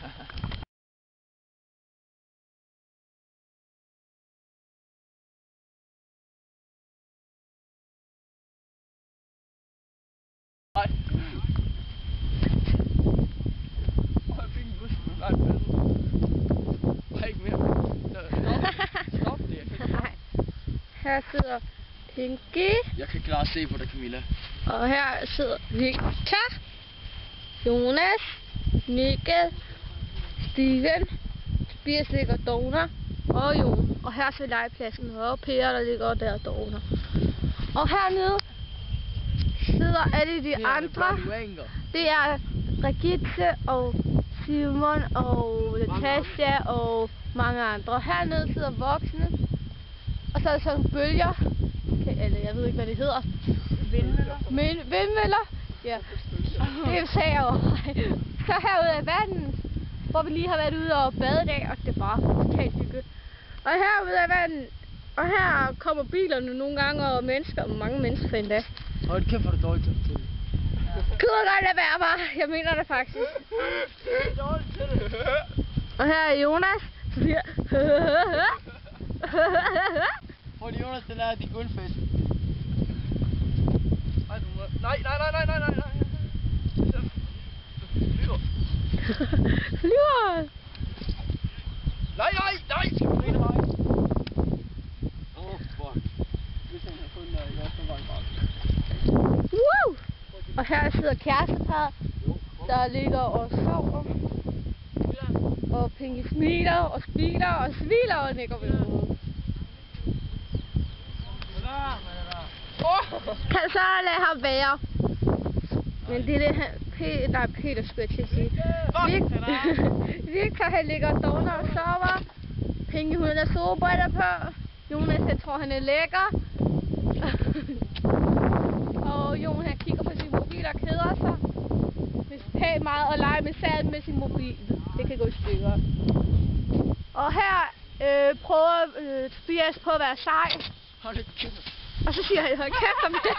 Nej. Jeg fik en bus med mig med. Nej, ikke mere. Stop det, jeg kan ikke. Nej. Her sidder Pinky. Jeg kan klart se på dig, Camilla. Og her sidder Victor, Jonas, Mikkel, Steven, Tobias ligger doner, og Jon. Og her så legepladsen, og Per, der ligger der doner. Og hernede sidder alle de andre. Det er Brigitte og Simon og Natasha og mange andre. Hernede sidder voksne. Og så er der sådan bølger. Eller jeg ved ikke, hvad det hedder. Vindmøller. Vindmøller? Ja. Det sagde jeg jo. Så herude af vandet, hvor vi lige har været ude og bade i dag, og det var totalt hygge. Og herude af vandet, og her kommer bilerne nogle gange, og mennesker, mange mennesker endda. Hold kæft, hvor er det dårligt til det. Kunne jeg godt lade være, bare. Jeg mener det faktisk. Det er dårligt til det. Og her er Jonas, så siger Prøv lige Jonas, den er din guldfisk. Nej. Flyver. Flyver! Nej. Skal du grine mig? Fuck. Hvis han havde fundet dig, så var det bare. Woo! Og her sidder kæresteparret, der ligger og sover. Og Pinky smiler og smiler og smiler og nikker ved hovedet. Kan så lade ham være. Men det er det, Peter skulle jeg til at sige. Victor, han ligger og doner og sover. Pinky, hun har solbriller på. Jonas, jeg tror, han er lækker. Og Jon, han kigger på sin mobil og keder sig. Hvis pænt meget og leger med sand med sin mobil. Det kan gå i stykker. Og her prøver Tobias på at være sej. Hold det kæft. Og så siger han, hold kæft om det.